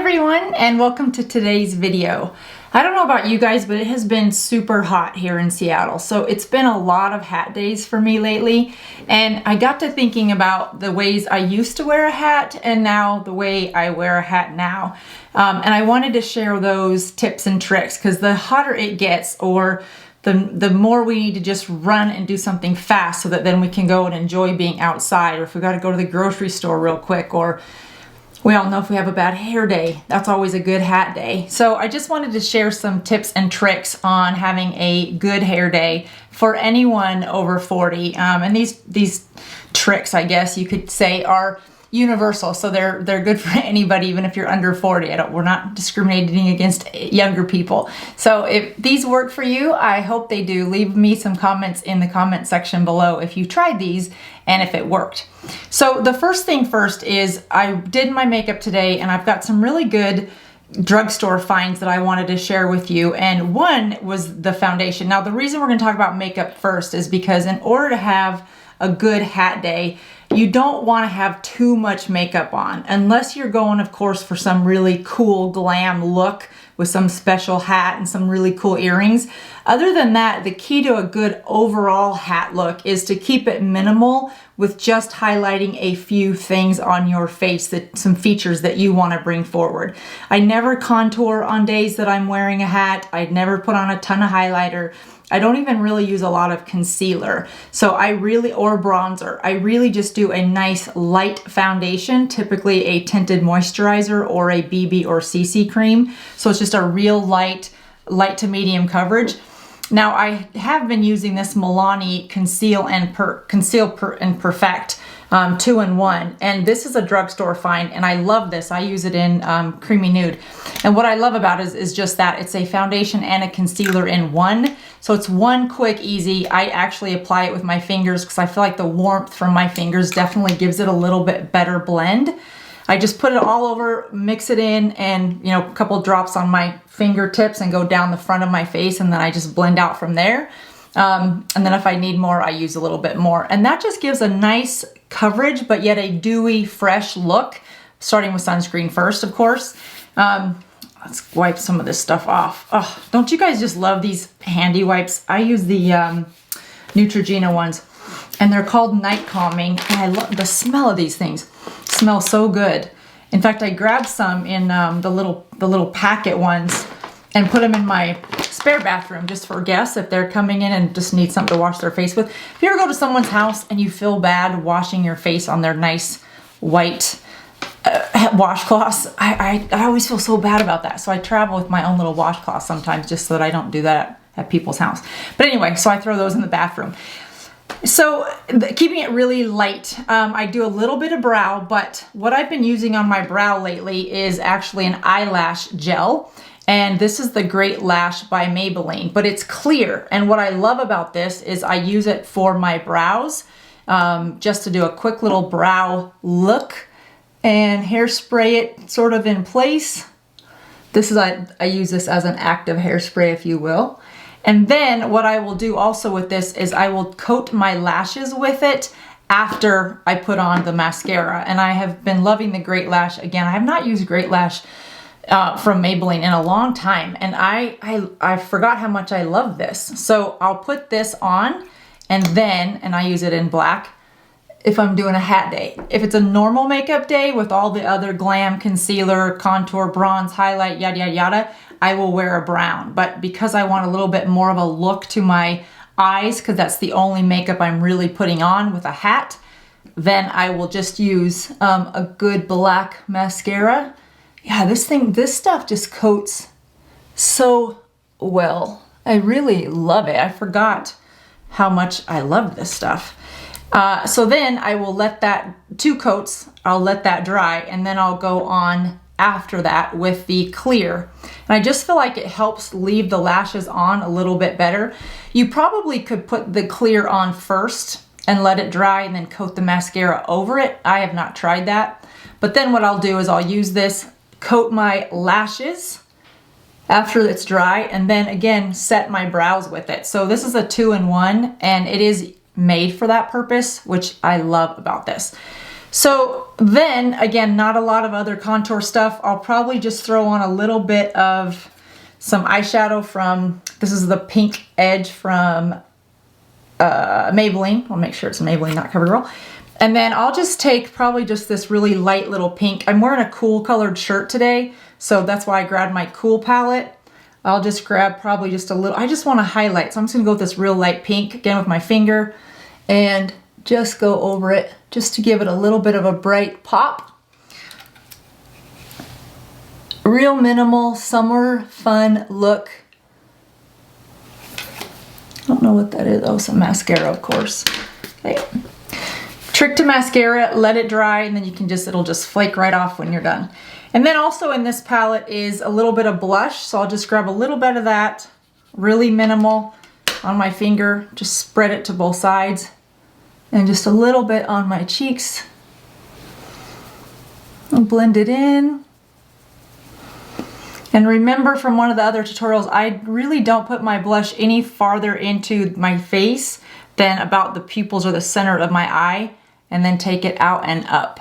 everyone, and welcome to today's video. I don't know about you guys, but it has been super hot here in Seattle. So it's been a lot of hat days for me lately. And I got to thinking about the ways I used to wear a hat and now the way I wear a hat now. And I wanted to share those tips and tricks because the hotter it gets, or the more we need to just run and do something fast so that then we can go and enjoy being outside, or if we got to go to the grocery store real quick, or we all know if we have a bad hair day, that's always a good hat day. So I just wanted to share some tips and tricks on having a good hair day for anyone over 40. And these tricks, I guess you could say, are universal. So they're good for anybody, even if you're under 40. We're not discriminating against younger people. So if these work for you, I hope they do. Leave me some comments in the comment section below if you tried these and if it worked. So the first thing first is I did my makeup today, and I've got some really good drugstore finds that I wanted to share with you. And one was the foundation. Now, the reason we're going to talk about makeup first is because in order to have a good hat day, you don't want to have too much makeup on, unless you're going, of course, for some really cool glam look with some special hat and some really cool earrings. Other than that, the key to a good overall hat look is to keep it minimal with just highlighting a few things on your face, some features that you want to bring forward. I never contour on days that I'm wearing a hat. I never put on a ton of highlighter. I don't even really use a lot of concealer. So or bronzer. I really just do a nice light foundation, typically a tinted moisturizer or a BB or CC cream. So it's just a real light to medium coverage. Now I have been using this Milani Conceal+Perfect 2-in-1, and this is a drugstore find, and I love this. I use it in creamy nude, and what I love about it is just that it's a foundation and a concealer in one. So it's one quick, easy. I actually apply it with my fingers because I feel like the warmth from my fingers definitely gives it a little bit better blend. I just put it all over, mix it in, and a couple drops on my fingertips and go down the front of my face, and then I just blend out from there. And then if I need more, I use a little bit more. And that just gives a nice coverage, but yet a dewy, fresh look, starting with sunscreen first, of course. Let's wipe some of this stuff off. Oh, don't you guys just love these handy wipes? I use the Neutrogena ones, and they're called Night Calming, and I love the smell of these things. Smell so good. In fact, I grabbed some in the little packet ones and put them in my spare bathroom just for guests if they're coming in and just need something to wash their face with. If you ever go to someone's house and you feel bad washing your face on their nice white washcloths, I always feel so bad about that. So I travel with my own little washcloth sometimes just so that I don't do that at people's house. But anyway, so I throw those in the bathroom. So keeping it really light, I do a little bit of brow, but what I've been using on my brow lately is actually an eyelash gel. And this is the Great Lash by Maybelline, but it's clear. And what I love about this is I use it for my brows, just to do a quick little brow look and hairspray it sort of in place. I use this as an active hairspray, if you will. And then what I will do also with this is I will coat my lashes with it after I put on the mascara. And I have been loving the Great Lash. Again, I have not used Great Lash from Maybelline in a long time, and I forgot how much I love this. So I'll put this on, and I use it in black if I'm doing a hat day. If it's a normal makeup day with all the other glam, concealer, contour, bronze, highlight, yada yada yada, I will wear a brown. But because I want a little bit more of a look to my eyes, because that's the only makeup I'm really putting on with a hat, then I will just use a good black mascara. Yeah, this stuff just coats so well. I really love it. I forgot how much I love this stuff. So then I will let that, 2 coats, I'll let that dry, and then I'll go on after that with the clear. And I just feel like it helps leave the lashes on a little bit better. You probably could put the clear on first and let it dry and then coat the mascara over it. I have not tried that. But then what I'll do is I'll use this, coat my lashes after it's dry, and then again set my brows with it. So this is a 2-in-1, and it is made for that purpose, which I love about this. So then, again, not a lot of other contour stuff. I'll probably just throw on a little bit of some eyeshadow from, this is the Pink Edge from Maybelline. I'll make sure it's Maybelline, not CoverGirl. And then I'll just take probably just this really light little pink. I'm wearing a cool colored shirt today, so that's why I grabbed my cool palette. I'll just grab probably just a little, I just want to highlight, so I'm just going to go with this real light pink, again with my finger, and just go over it, just to give it a little bit of a bright pop. Real minimal, summer fun look. I don't know what that is. Oh, some mascara, of course. Okay. Trick to mascara, let it dry, and then you can just, it'll just flake right off when you're done. And then also in this palette is a little bit of blush, so I'll just grab a little bit of that, really minimal, on my finger, just spread it to both sides, and just a little bit on my cheeks. And blend it in. And remember from one of the other tutorials, I really don't put my blush any farther into my face than about the pupils or the center of my eye, and then take it out and up.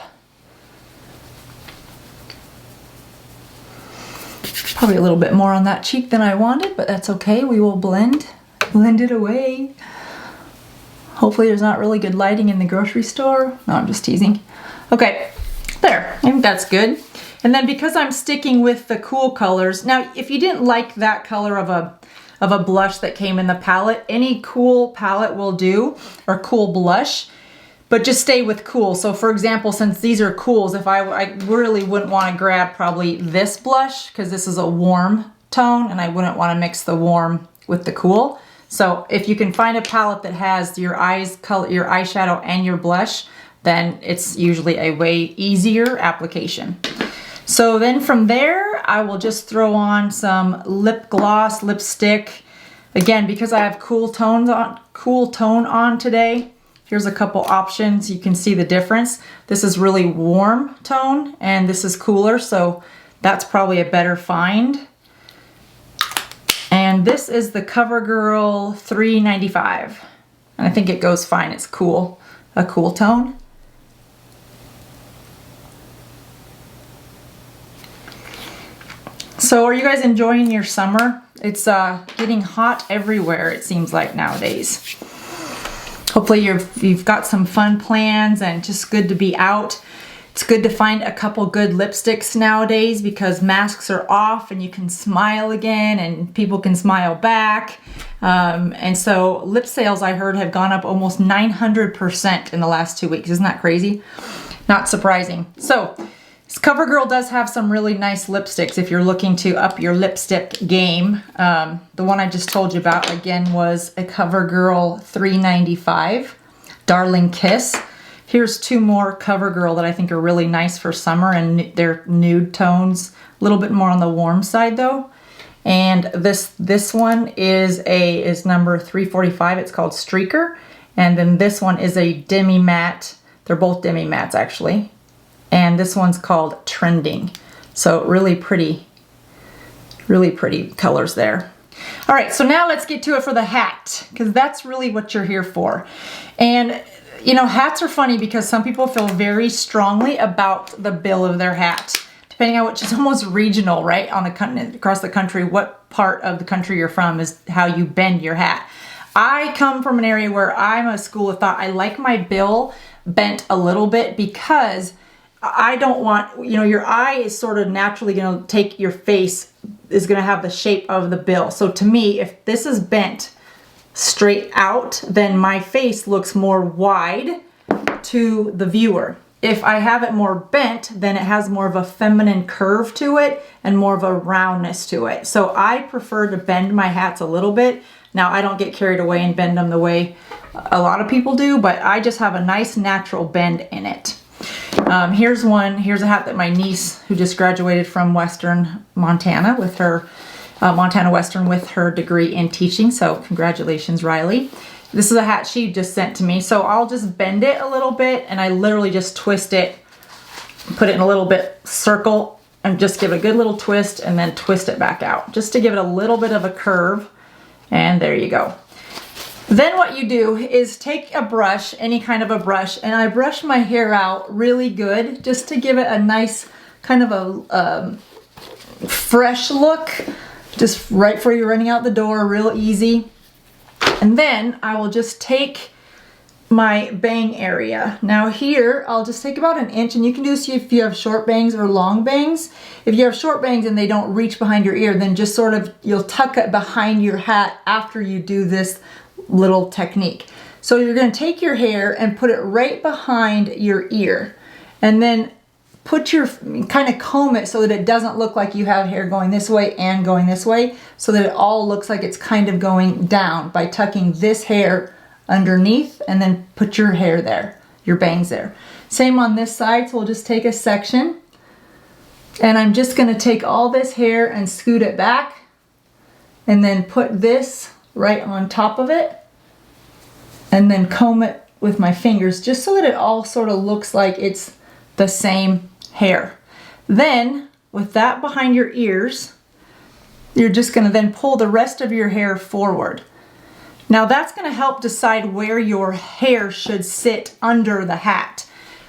Probably a little bit more on that cheek than I wanted, but that's okay. We will blend it away. Hopefully there's not really good lighting in the grocery store. No, I'm just teasing. Okay, there, I think that's good. And then because I'm sticking with the cool colors, now if you didn't like that color of a blush that came in the palette, any cool palette will do, or cool blush, but just stay with cool. So for example, since these are cools, if I really wouldn't want to grab probably this blush, because this is a warm tone and I wouldn't want to mix the warm with the cool. So if you can find a palette that has your eyes color, your eyeshadow and your blush, then it's usually a way easier application. So then from there, I will just throw on some lip gloss, lipstick. Again, because I have cool tone on today, here's a couple options. You can see the difference. This is really warm tone and this is cooler, so that's probably a better find. And this is the CoverGirl 395. And I think it goes fine, it's cool, a cool tone. So are you guys enjoying your summer? It's getting hot everywhere, it seems like nowadays. Hopefully you've got some fun plans and just good to be out. It's good to find a couple good lipsticks nowadays because masks are off and you can smile again and people can smile back. And so lip sales, I heard, have gone up almost 900% in the last 2 weeks. Isn't that crazy? Not surprising. So CoverGirl does have some really nice lipsticks if you're looking to up your lipstick game. The one I just told you about, again, was a CoverGirl 395, Darling Kiss. Here's two more CoverGirl that I think are really nice for summer, and they're nude tones, a little bit more on the warm side though. And this one is number 345. It's called Streaker. And then this one is a demi matte. They're both demi mattes actually. And this one's called Trending. So really pretty colors there. All right, so now let's get to it for the hat, because that's really what you're here for. And you know, hats are funny because some people feel very strongly about the bill of their hat, depending on which is almost regional, right? On the across the country, what part of the country you're from is how you bend your hat. I come from an area where I'm a school of thought. I like my bill bent a little bit because I don't want, you know, your eye is sort of naturally going to take, your face is going to have the shape of the bill. So to me, if this is bent straight out, then my face looks more wide to the viewer. If I have it more bent, then it has more of a feminine curve to it and more of a roundness to it. So I prefer to bend my hats a little bit. Now I don't get carried away and bend them the way a lot of people do, but I just have a nice natural bend in it. Here's a hat that my niece, who just graduated from Western Montana with her Montana Western with her degree in teaching. So congratulations, Riley. This is a hat she just sent to me. So I'll just bend it a little bit and I literally just twist it, put it in a little bit circle and just give it a good little twist and then twist it back out just to give it a little bit of a curve. And there you go. Then what you do is take a brush, any kind of a brush, and I brush my hair out really good just to give it a nice kind of a fresh look, just right before you're running out the door, real easy. And then I will just take my bang area. Now here, I'll just take about 1 inch, and you can do this if you have short bangs or long bangs. If you have short bangs and they don't reach behind your ear, then just sort of, you'll tuck it behind your hat after you do this little technique. So you're going to take your hair and put it right behind your ear, and then put your, kind of comb it so that it doesn't look like you have hair going this way and going this way, so that it all looks like it's kind of going down by tucking this hair underneath, and then put your hair there, your bangs there. Same on this side, so we'll just take a section, and I'm just going to take all this hair and scoot it back, and then put this right on top of it, and then comb it with my fingers just so that it all sort of looks like it's the same hair. Then with that behind your ears, you're just going to then pull the rest of your hair forward. Now that's going to help decide where your hair should sit under the hat.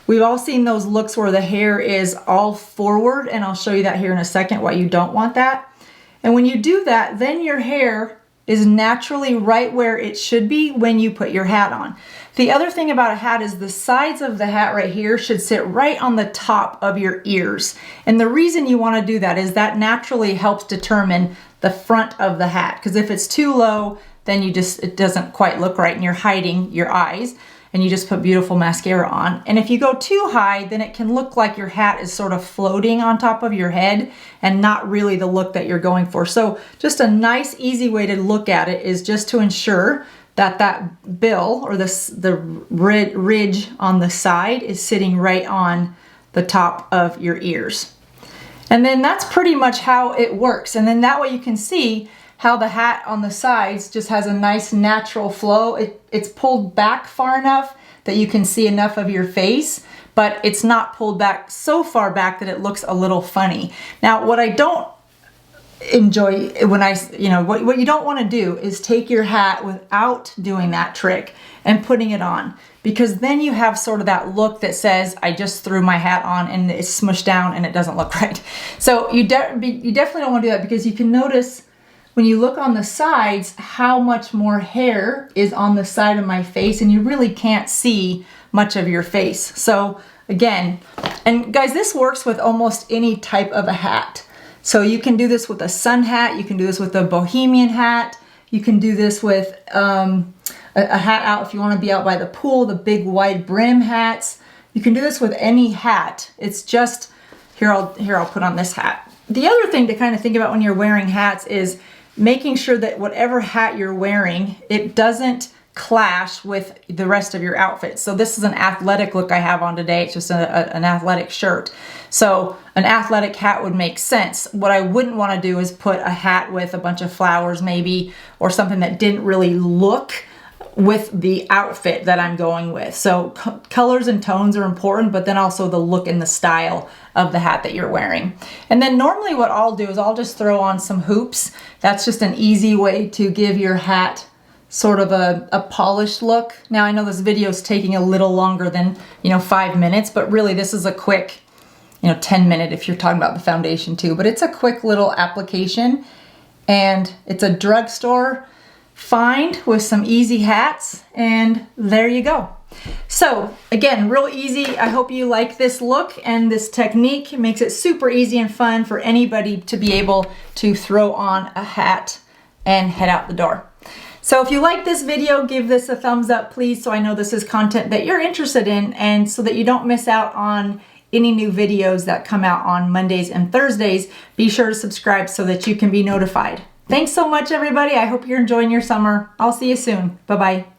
We've all seen those looks where the hair is all forward, and I'll show you that here in a second why you don't want that. And when you do that, then your hair is naturally right where it should be when you put your hat on. The other thing about a hat is the sides of the hat right here should sit right on the top of your ears. And the reason you want to do that is that naturally helps determine the front of the hat. Because if it's too low, then it doesn't quite look right and you're hiding your eyes, and you just put beautiful mascara on. And if you go too high, then it can look like your hat is sort of floating on top of your head and not really the look that you're going for. So just a nice, easy way to look at it is just to ensure that that bill or the ridge on the side is sitting right on the top of your ears. And then that's pretty much how it works. And then that way you can see how the hat on the sides just has a nice natural flow. It's pulled back far enough that you can see enough of your face, but it's not pulled back so far back that it looks a little funny. Now, what I don't enjoy when what you don't want to do is take your hat without doing that trick and putting it on, because then you have sort of that look that says, I just threw my hat on and it's smushed down and it doesn't look right. So you definitely don't want to do that, because you can notice when you look on the sides how much more hair is on the side of my face, and you really can't see much of your face. So again, and guys, this works with almost any type of a hat. So you can do this with a sun hat, you can do this with a bohemian hat, you can do this with a hat out if you want to be out by the pool, the big wide brim hats. You can do this with any hat. It's just, here I'll put on this hat. The other thing to kind of think about when you're wearing hats is making sure that whatever hat you're wearing, it doesn't clash with the rest of your outfit. So this is an athletic look I have on today. It's just an athletic shirt. So an athletic hat would make sense. What I wouldn't want to do is put a hat with a bunch of flowers maybe, or something that didn't really look with the outfit that I'm going with. So colors and tones are important, but then also the look and the style of the hat that you're wearing. And then normally what I'll do is I'll just throw on some hoops. That's just an easy way to give your hat sort of a polished look. Now I know this video is taking a little longer than 5 minutes, but really this is a quick 10-minute if you're talking about the foundation too. But it's a quick little application, and it's a drugstore find with some easy hats, and there you go. So again, real easy. I hope you like this look and this technique. It makes it super easy and fun for anybody to be able to throw on a hat and head out the door. So if you like this video, give this a thumbs up, please, so I know this is content that you're interested in, and so that you don't miss out on any new videos that come out on Mondays and Thursdays. Be sure to subscribe so that you can be notified. Thanks so much, everybody. I hope you're enjoying your summer. I'll see you soon. Bye-bye.